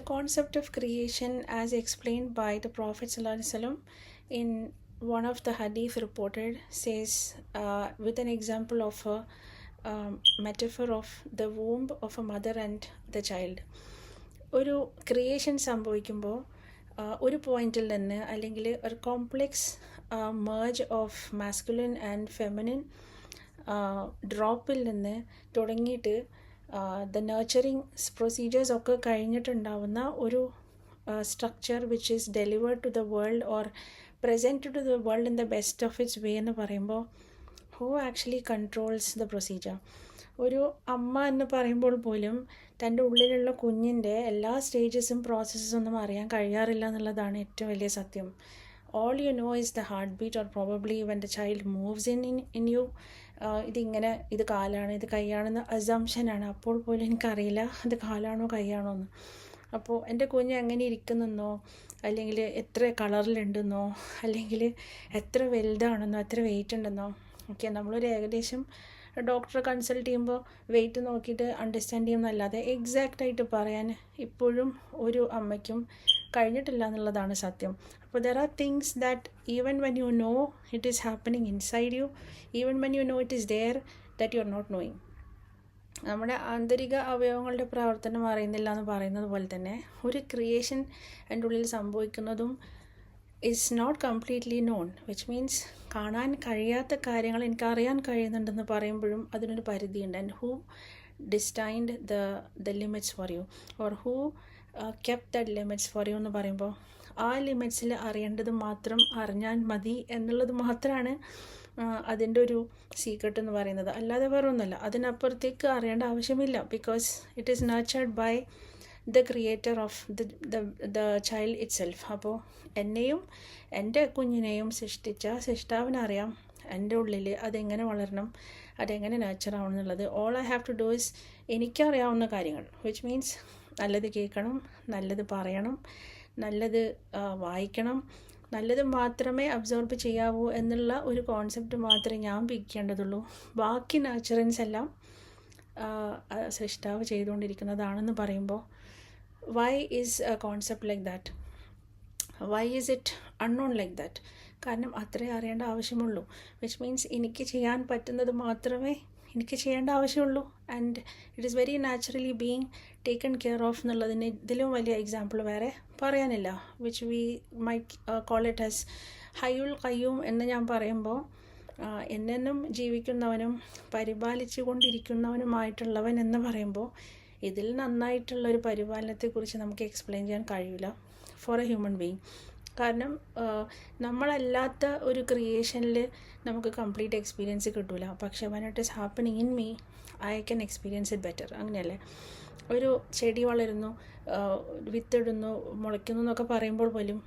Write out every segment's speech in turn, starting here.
concept of creation, as explained by the Prophet ﷺ in one of the hadith reported, says with an example of a metaphor of the womb of a mother and the child. ഒരു creation സംഭവിക്കുമ്പോൾ ഒരു പോയിന്റിൽ നിന്ന് അല്ലെങ്കിൽ ഒരു complex merge of masculine and feminine ഡ്രോപ്പിൽ നിന്ന് തുടങ്ങിയിട്ട് ദ നർച്ചറിങ് പ്രൊസീജിയേഴ്സ് ഒക്കെ കഴിഞ്ഞിട്ടുണ്ടാവുന്ന ഒരു structure which is delivered to the world or present to the world in the best of its way എന്ന് പറയുമ്പോൾ who actually controls the procedure? ഒരു അമ്മ എന്ന് പറയുമ്പോൾ പോലും തൻ്റെ ഉള്ളിലുള്ള കുഞ്ഞിൻ്റെ എല്ലാ സ്റ്റേജസും പ്രോസസ്സും ഒന്നും അറിയാൻ കഴിയാറില്ല എന്നുള്ളതാണ് ഏറ്റവും വലിയ സത്യം. All you know is the heartbeat or probably when the child moves in you. ഇതിങ്ങനെ ഇത് കാലാണ് ഇത് കൈയാണെന്ന് അസംഷനാണ്. അപ്പോൾ പോലും എനിക്കറിയില്ല അത് കാലാണോ കൈയാണോ എന്ന്. അപ്പോൾ എൻ്റെ കുഞ്ഞ് എങ്ങനെ ഇരിക്കുന്നെന്നോ അല്ലെങ്കിൽ എത്ര കളറിലുണ്ടെന്നോ അല്ലെങ്കിൽ എത്ര വലുതാണെന്നോ എത്ര വെയിറ്റ് ഉണ്ടെന്നോ ഓക്കെ നമ്മളൊരു ഏകദേശം ഡോക്ടറെ കൺസൾട്ട് ചെയ്യുമ്പോൾ വെയിറ്റ് നോക്കിയിട്ട് അണ്ടർസ്റ്റാൻഡ് ചെയ്യുന്നതല്ലാതെ എക്സാക്റ്റായിട്ട് പറയാൻ ഇപ്പോഴും ഒരു അമ്മയ്ക്കും കഴിഞ്ഞിട്ടില്ല എന്നുള്ളതാണ് സത്യം. അപ്പോൾ there are things that even when you know it is happening inside you, even when you know it is there, that you are not knowing. നമ്മുടെ ആന്തരിക അവയവങ്ങളുടെ പ്രവർത്തനം അറിയുന്നില്ല എന്ന് പറയുന്നത് പോലെ തന്നെ ഒരു ക്രിയേഷൻ എൻ്റെ ഉള്ളിൽ സംഭവിക്കുന്നതും is not completely known, which means കാണാൻ കഴിയാത്ത കാര്യങ്ങൾ എനിക്കറിയാൻ കഴിയുന്നുണ്ടെന്ന് പറയുമ്പോഴും അതിനൊരു പരിധിയുണ്ട്. And who destined the limits for you or who kept that limits for you എന്ന് പറയുമ്പോൾ ആ ലിമിറ്റ്സിൽ അറിയേണ്ടത് മാത്രം അറിഞ്ഞാൽ മതി എന്നുള്ളത് മാത്രമാണ് അതിൻ്റെ ഒരു സീക്രട്ട് എന്ന് പറയുന്നത്. അല്ലാതെ വേറെ ഒന്നുമല്ല, അതിനപ്പുറത്തേക്ക് അറിയേണ്ട ആവശ്യമില്ല. Because it is nurtured by the creator of the child itself. അപ്പോൾ എന്നെയും എൻ്റെ കുഞ്ഞിനെയും സൃഷ്ടിച്ച സൃഷ്ടാവിനറിയാം എൻ്റെ ഉള്ളിൽ അതെങ്ങനെ വളരണം, അതെങ്ങനെ നേച്ചറാവണം എന്നുള്ളത്. All I have to do is എനിക്കറിയാവുന്ന കാര്യങ്ങൾ, വിച്ച് മീൻസ് നല്ലത് കേൾക്കണം, നല്ലത് പറയണം, നല്ലത് വായിക്കണം, നല്ലത് മാത്രമേ അബ്സോർബ് ചെയ്യാവൂ എന്നുള്ള ഒരു കോൺസെപ്റ്റ് മാത്രമേ ഞാൻ പിടിക്കേണ്ടതുള്ളൂ. ബാക്കി നാച്ചുറൻസ് എല്ലാം സൃഷ്ടാവ് ചെയ്തുകൊണ്ടിരിക്കുന്നതാണെന്ന് പറയുമ്പോൾ why is a concept like that? Why is it unknown like that? കാരണം അത്രേ അറിയേണ്ട ആവശ്യമുള്ളൂ. വിച്ച് മീൻസ് എനിക്ക് ചെയ്യാൻ പറ്റുന്നത് മാത്രമേ എനിക്ക് ചെയ്യേണ്ട ആവശ്യമുള്ളൂ. And it is very naturally being taken care of എന്നുള്ളതിന് ഇതിലും വലിയ എക്സാമ്പിൾ വേറെ പറയാനില്ല. Which we might call it as ഹയ്യുൽ ഖയ്യൂം എന്ന് ഞാൻ പറയുമ്പോൾ എന്നെന്നും ജീവിക്കുന്നവനും പരിപാലിച്ചു കൊണ്ടിരിക്കുന്നവനുമായിട്ടുള്ളവൻ എന്ന് പറയുമ്പോൾ ഇതിൽ നന്നായിട്ടുള്ളൊരു പരിപാലനത്തെക്കുറിച്ച് നമുക്ക് എക്സ്പ്ലെയിൻ ചെയ്യാൻ കഴിയില്ല ഫോർ എ ഹ്യൂമൻ ബീയിങ്. കാരണം നമ്മളല്ലാത്ത ഒരു ക്രിയേഷനിൽ നമുക്ക് കംപ്ലീറ്റ് എക്സ്പീരിയൻസ് കിട്ടില്ല. പക്ഷേ when it is happening in me I can experience it better. അങ്ങനെയല്ലേ? ഒരു ചെടി വളരുന്നു, വിത്തിടുന്നു, മുളയ്ക്കുന്നു എന്നൊക്കെ പറയുമ്പോൾ പോലും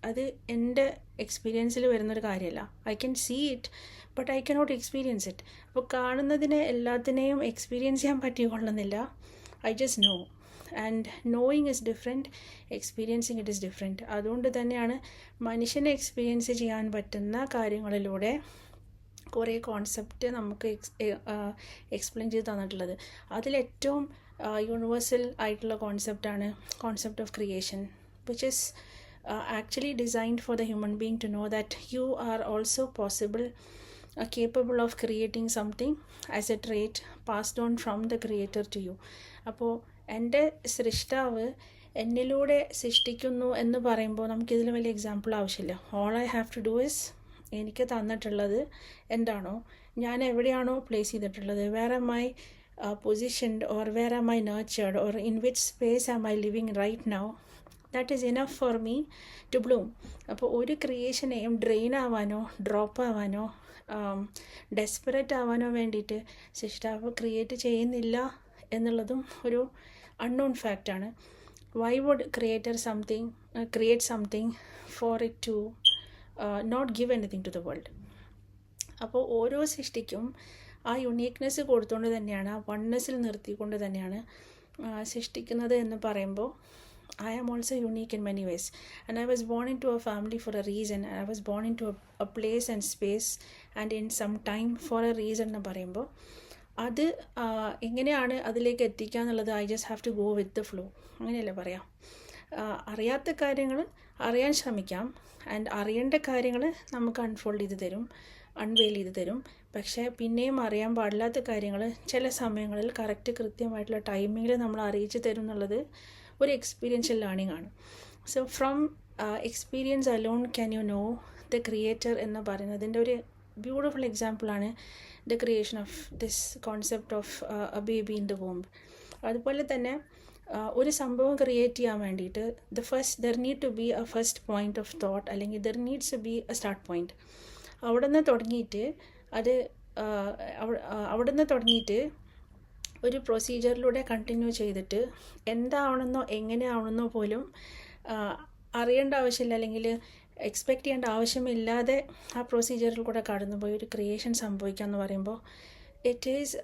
അത് എൻ്റെ എക്സ്പീരിയൻസിൽ വരുന്നൊരു കാര്യമല്ല. I can see it but I cannot experience it. അപ്പോൾ കാണുന്നതിനെ എല്ലാത്തിനെയും എക്സ്പീരിയൻസ് ചെയ്യാൻ പറ്റിക്കൊള്ളുന്നില്ല. I just know. And knowing is different, experiencing it is different. അതുകൊണ്ട് തന്നെയാണ് മനുഷ്യനെ എക്സ്പീരിയൻസ് ചെയ്യാൻ പറ്റുന്ന കാര്യങ്ങളിലൂടെ കുറേ കോൺസെപ്റ്റ് നമുക്ക് എക്സ്പ്ലെയിൻ ചെയ്ത് തന്നിട്ടുള്ളത്. അതിലേറ്റവും യൂണിവേഴ്സൽ ആയിട്ടുള്ള കോൺസെപ്റ്റാണ് concept of creation, which is actually designed for the human being to know that you are also capable of creating something as a trait passed on from the creator to you. അപ്പോൾ എൻ്റെ സൃഷ്ടാവ് എന്നിലൂടെ സൃഷ്ടിക്കുന്നു എന്ന് പറയുമ്പോൾ നമുക്കിതിൽ വലിയ example ആവശ്യമില്ല. All I have to do is എനിക്ക് തന്നിട്ടുള്ളത് എന്താണോ, ഞാൻ എവിടെയാണോ പ്ലേസ് ചെയ്തിട്ടുള്ളത്, where am I positioned or where am I nurtured or in which space am I living right now, that is enough for me to bloom. അപ്പോൾ ഒരു ക്രിയേഷനെയും drain ആവാനോ ഡ്രോപ്പ് ആവാനോ ഡെസ്പെറേറ്റ് ആവാനോ വേണ്ടിയിട്ട് സൃഷ്ടാവ് ക്രിയേറ്റ് ചെയ്യുന്നില്ല എന്നുള്ളതും ഒരു അൺനോൺ ഫാക്റ്റാണ്. Why would create something for it to not give anything to the world? അപ്പോൾ ഓരോ സൃഷ്ടിക്കും ആ യുണീക്നെസ് കൊടുത്തുകൊണ്ട് തന്നെയാണ്, ആ വൺനെസ്സിൽ നിർത്തിക്കൊണ്ട് തന്നെയാണ് സൃഷ്ടിക്കുന്നത് എന്ന് പറയുമ്പോൾ I am also unique in many ways, and I was born into a family for a reason. I was born into a place and space and in some time for a reason എന്ന് പറയുമ്പോൾ അത് എങ്ങനെയാണ് അതിലേക്ക് എത്തിക്കുക എന്നുള്ളത് I just have to go with the flow, അങ്ങനെയല്ലേ പറയാം. അറിയാത്ത കാര്യങ്ങൾ അറിയാൻ ശ്രമിക്കാം, ആൻഡ് അറിയേണ്ട കാര്യങ്ങൾ നമുക്ക് അൺഫോൾഡ് ചെയ്ത് തരും, അൺവെയിൽ ചെയ്ത് തരും. പക്ഷേ പിന്നെയും അറിയാൻ പാടില്ലാത്ത കാര്യങ്ങൾ ചില സമയങ്ങളിൽ കൃത്യമായിട്ടുള്ള ടൈമിങ്ങിൽ നമ്മൾ അറിയിച്ച് തരും എന്നുള്ളത് ഒരു എക്സ്പീരിയൻഷ്യൽ ലേണിംഗ് ആണ്. So from experience alone can you know the creator എന്ന് പറയുന്നതിൻ്റെ ഒരു ബ്യൂട്ടിഫുൾ എക്സാമ്പിളാണ് the creation of this concept of a baby in the womb. അതുപോലെ തന്നെ ഒരു സംഭവം ക്രിയേറ്റ് ചെയ്യാൻ വേണ്ടിയിട്ട് there need to be a first point of thought, അല്ലെങ്കിൽ there needs to be a start point. അവിടെ നിന്ന് തുടങ്ങിയിട്ട് ഒരു പ്രൊസീജിയറിലൂടെ കണ്ടിന്യൂ ചെയ്തിട്ട് എന്താവണമെന്നോ എങ്ങനെയാവണമെന്നോ പോലും അറിയേണ്ട ആവശ്യമില്ല, അല്ലെങ്കിൽ എക്സ്പെക്റ്റ് ചെയ്യേണ്ട ആവശ്യമില്ലാതെ ആ പ്രൊസീജിയറിൽ കൂടെ കടന്നുപോയി ഒരു ക്രിയേഷൻ സംഭവിക്കുക എന്ന് പറയുമ്പോൾ it is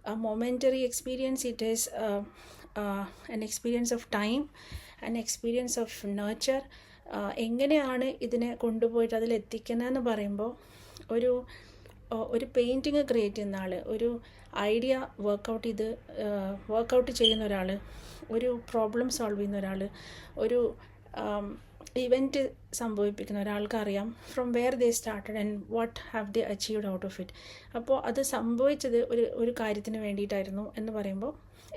a momentary experience, it is an experience of time, an experience of nurture. എങ്ങനെയാണ് ഇതിനെ കൊണ്ടുപോയിട്ട് അതിലെത്തിക്കുന്നതെന്ന് പറയുമ്പോൾ ഒരു പെയിൻറ്റിങ് ക്രിയേറ്റ് ചെയ്യുന്ന ആൾ, ഒരു ഐഡിയ വർക്കൗട്ട് ചെയ്യുന്ന ഒരാൾ, ഒരു പ്രോബ്ലം സോൾവ് ചെയ്യുന്ന ഒരാൾ, ഒരു ഇവൻറ്റ് സംഭവിപ്പിക്കുന്ന ഒരാൾക്ക് അറിയാം from where they started and what have they achieved out of it. അപ്പോൾ അത് സംഭവിച്ചത് ഒരു കാര്യത്തിന് വേണ്ടിയിട്ടായിരുന്നു എന്ന് പറയുമ്പോൾ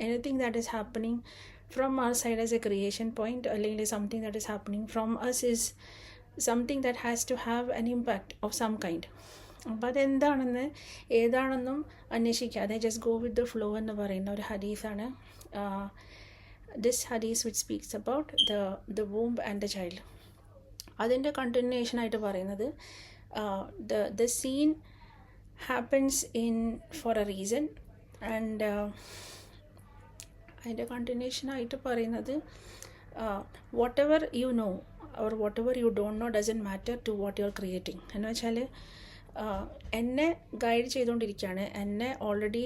anything that is happening from our side as a creation point, അല്ലെങ്കിൽ something that is happening from us is something that has to have an impact of some kind. അപ്പോൾ അതെന്താണെന്ന് ഏതാണെന്നും അന്വേഷിക്കാതെ just go with the flow എന്ന് പറയുന്ന ഒരു ഹദീസാണ് this hadith which speaks about the womb and the child. അതിൻ്റെ continuation ആയിട്ട് പറയുന്നത് the scene happens for a reason, and അതിൻ്റെ കണ്ടിന്യൂഷൻ ആയിട്ട് പറയുന്നത് whatever you know or whatever you don't know doesn't matter to what you're creating. എന്ന് വെച്ചാൽ എന്നെ guide ചെയ്തുകൊണ്ടിരിക്കുകയാണ്, എന്നെ ഓൾറെഡി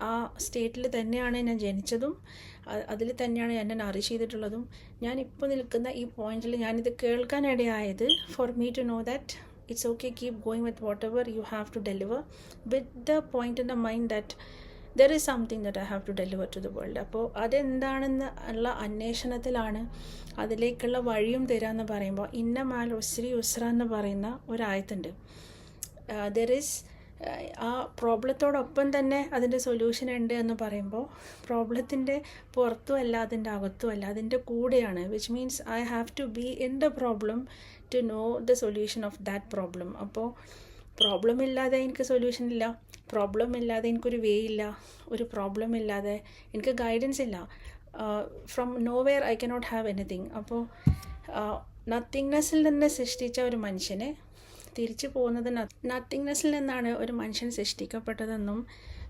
ആ സ്റ്റേറ്റിൽ തന്നെയാണ് ഞാൻ ജനിച്ചതും അതിൽ തന്നെയാണ് എന്നെ നറിഷ് ചെയ്തിട്ടുള്ളതും. ഞാനിപ്പോൾ നിൽക്കുന്ന ഈ പോയിന്റിൽ ഞാനിത് കേൾക്കാനിടയായത് for me to know that it's okay, keep going with whatever you have to deliver with the point in the mind that there is something that I have to deliver to the world. അപ്പോൾ അതെന്താണെന്ന് ഉള്ള അന്വേഷണത്തിലാണ് അതിലേക്കുള്ള വഴിയും തരാമെന്ന് പറയുമ്പോൾ ഇന്ന മാൽ ഉസ്രി ഉസ്ര എന്ന് പറയുന്ന ഒരായത്തുണ്ട്. ദർ ഈസ് ആ പ്രോബ്ലത്തോടൊപ്പം തന്നെ അതിൻ്റെ സൊല്യൂഷൻ ഉണ്ട് എന്ന് പറയുമ്പോൾ പ്രോബ്ലത്തിൻ്റെ പുറത്തും അല്ല അതിൻ്റെ അകത്തും അല്ല, അതിൻ്റെ കൂടെയാണ്. Which means I have to be in the problem to know the solution of that problem. അപ്പോൾ പ്രോബ്ലം ഇല്ലാതെ എനിക്ക് സൊല്യൂഷൻ ഇല്ല, പ്രോബ്ലം ഇല്ലാതെ എനിക്കൊരു വേ ഇല്ല, ഒരു പ്രോബ്ലം ഇല്ലാതെ എനിക്ക് ഗൈഡൻസ് ഇല്ല. From nowhere I cannot have anything. അപ്പോൾ നത്തിങ്നെസ്സിൽ നിന്ന് സൃഷ്ടിച്ച ഒരു മനുഷ്യനെ തിരിച്ചു പോകുന്നത് നത്തിങ്നെസ്സിൽ നിന്നാണ് ഒരു മനുഷ്യൻ സൃഷ്ടിക്കപ്പെട്ടതെന്നും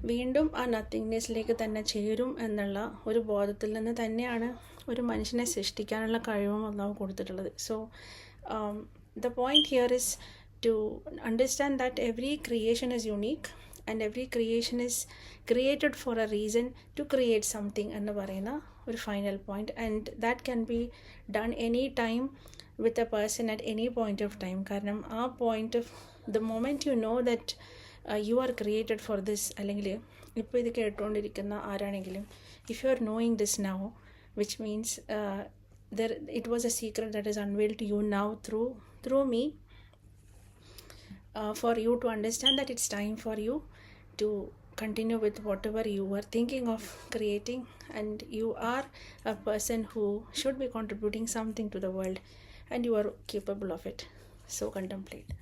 വീണ്ടും ആ നത്തിങ്നെസ്സിലേക്ക് തന്നെ ചേരും എന്നുള്ള ഒരു ബോധത്തിൽ നിന്ന് തന്നെയാണ് ഒരു മനുഷ്യനെ സൃഷ്ടിക്കാനുള്ള കഴിവും അല്ലാഹു കൊടുത്തിട്ടുള്ളത്. So the point here is to understand that every creation is unique and every creation is created for a reason to create something എന്ന് പറയുന്ന ഒരു final point. And that can be done any time with a person at any point of time. കാരണം ആ point of the moment you know that you are created for this, അല്ലെങ്കിൽ ഇപ്പോൾ ഇത് കേട്ടുകൊണ്ടിരിക്കുന്ന ആരാണെങ്കിലും if you are knowing this now, which means it was a secret that is unveiled to you now through me, for you to understand that it's time for you to continue with whatever you were thinking of creating, and you are a person who should be contributing something to the world and you are capable of it. So contemplate.